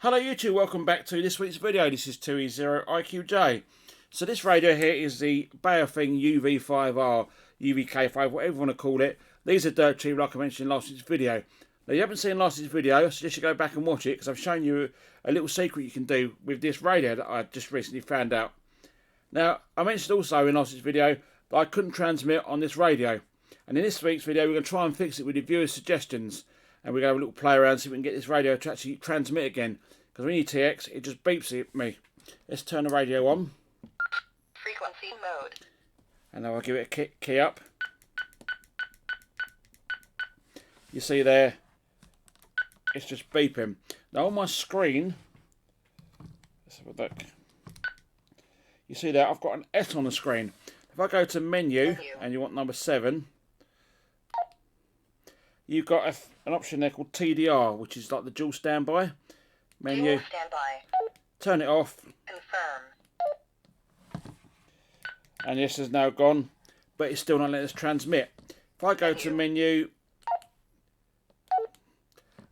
Hello YouTube, welcome back to this week's video. This is 2E0IQJ. So this radio here is the Baofeng UV5R, UVK5, whatever you want to call it. These are dirt cheap, like I mentioned in last week's video. Now you haven't seen last week's video, I suggest you go back and watch it because I've shown you a little secret you can do with this radio that I just recently found out. Now I mentioned also in last week's video that I couldn't transmit on this radio. And in this week's video we're going to try and fix it with the viewers' suggestions. And we're going to have a little play around, see if we can get this radio to actually transmit again. Because when you TX, it just beeps at me. Let's turn the radio on. Frequency mode. And now I'll give it a key up. You see there, it's just beeping. Now on my screen, let's have a look. You see there, I've got an S on the screen. If I go to menu. And you want number 7, you've got an option there called TDR, which is like the dual standby. Menu. Dual standby. Turn it off. Confirm. And this has now gone, but it's still not letting us transmit. If I go to menu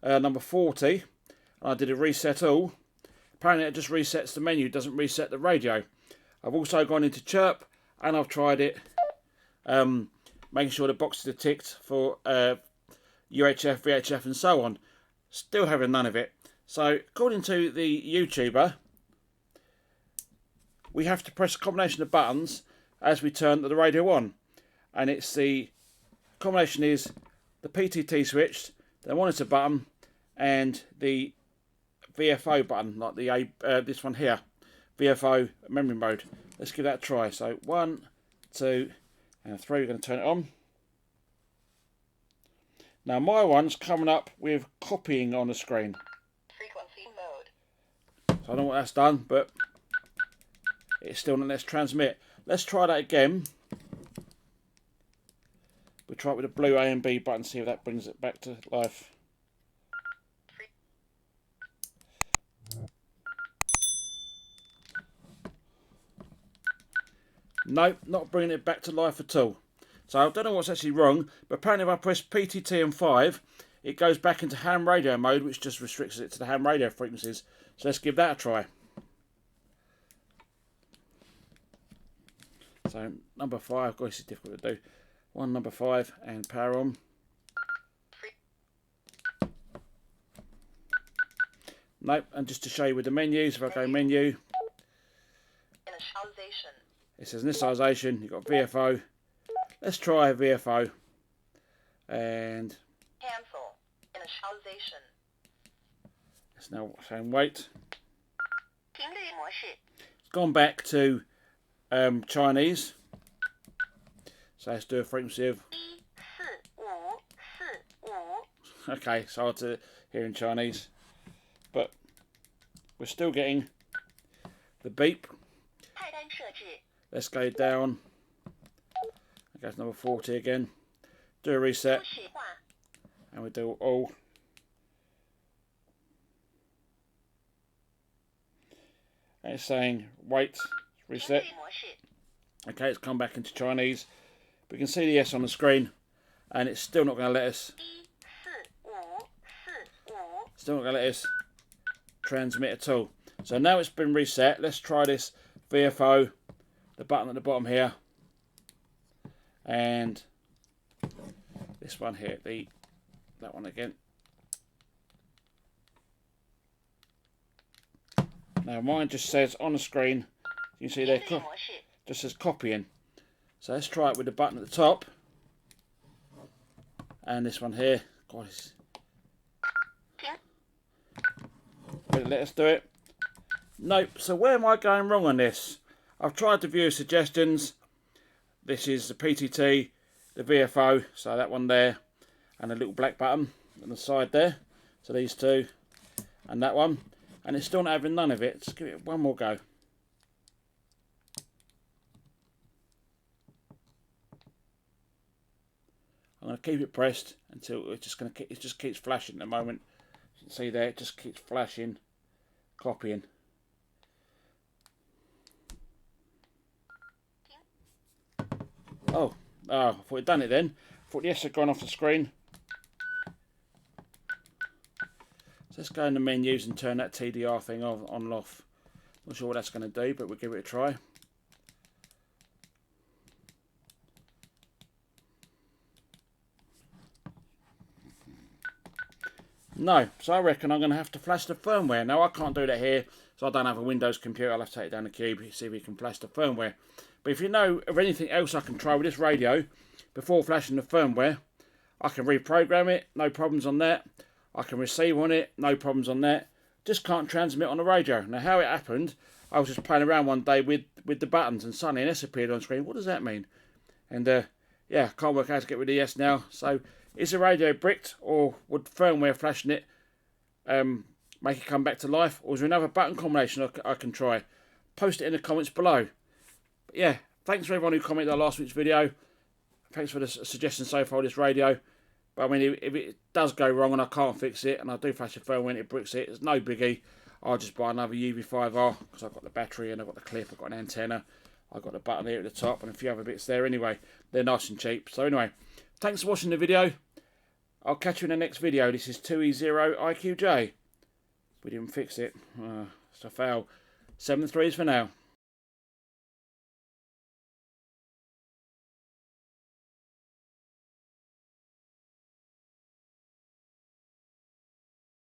number 40, and I did a reset all, apparently it just resets the menu, doesn't reset the radio. I've also gone into chirp, and I've tried it, making sure the boxes are ticked for UHF, VHF and so on. Still having none of it. So according to the YouTuber, we have to press a combination of buttons as we turn the radio on. And it's the combination is the PTT switch, the monitor button and the VFO button, like the this one here, VFO memory mode. Let's give that a try. So 1, 2 and 3, we're going to turn it on. Now my one's coming up with copying on the screen. Frequency mode. So I don't know what that's done, but it's still not let's transmit. Let's try that again. We'll try it with the blue A and B button, see if that brings it back to life. Nope, not bringing it back to life at all. So I don't know what's actually wrong, but apparently if I press PTT and 5, it goes back into ham radio mode, which just restricts it to the ham radio frequencies. So let's give that a try. So number 5, gosh, this is difficult to do. Number 5 and power on. Nope, and just to show you with the menus, if I go menu, Initialization. It says initialization, you've got VFO. Let's try VFO. And Cancel. Initialization. it's now saying wait. 频率模式. It's gone back to Chinese. So let's do a frequency of. 14545. Okay, it's hard to hear in Chinese. But we're still getting the beep. 菜单设置. Let's go down. Go to number 40 again. Do a reset. 初始化. And we do all. And it's saying wait, reset. 频率模式. Okay, it's come back into Chinese. We can see the S on the screen, and it's still not going to let us. 14545. Still not going to let us transmit at all. So now it's been reset. Let's try this VFO, the button at the bottom here, and this one here, that one again. Now mine just says on the screen, you can see there, 频率模式. just says copying. So let's try it with the button at the top, and this one here. God, will it let us do it? Nope. So where am I going wrong on this? I've tried the viewer suggestions. This is the PTT, the VFO, so that one there, and a little black button on the side there. So these two, and that one, and it's still not having none of it. Let's give it one more go. I'm going to keep it pressed until it just keeps flashing at the moment. You can see there, it just keeps flashing, copying. Oh, I thought it'd done it then. I thought the S had gone off the screen. let's go in the menus and turn that TDR thing on and off. Not sure what that's going to do, but we'll give it a try. No, so I reckon I'm going to have to flash the firmware. Now I can't do that here, so I don't have a Windows computer. I'll have to take it down the cube, see if we can flash the firmware. But if you know of anything else I can try with this radio before flashing the firmware, I can reprogram it, no problems on that. I can receive on it, no problems on that. Just can't transmit on the radio. Now how it happened, I was just playing around one day with the buttons and suddenly an S appeared on screen. What does that mean? And yeah, can't work out how to get rid of the S now. So is the radio bricked, or would firmware flashing it make it come back to life? Or is there another button combination I can try? Post it in the comments below. But yeah, thanks for everyone who commented on last week's video. Thanks for the suggestions so far with this radio. But I mean, if it does go wrong and I can't fix it, and I do flash the firmware when it bricks it, it's no biggie. I'll just buy another UV5R, because I've got the battery and I've got the clip, I've got an antenna, I've got the button here at the top and a few other bits there anyway. They're nice and cheap. So anyway, thanks for watching the video. I'll catch you in the next video. This is 2E0IQJ. We didn't fix it. It's a fail. 7 threes for now.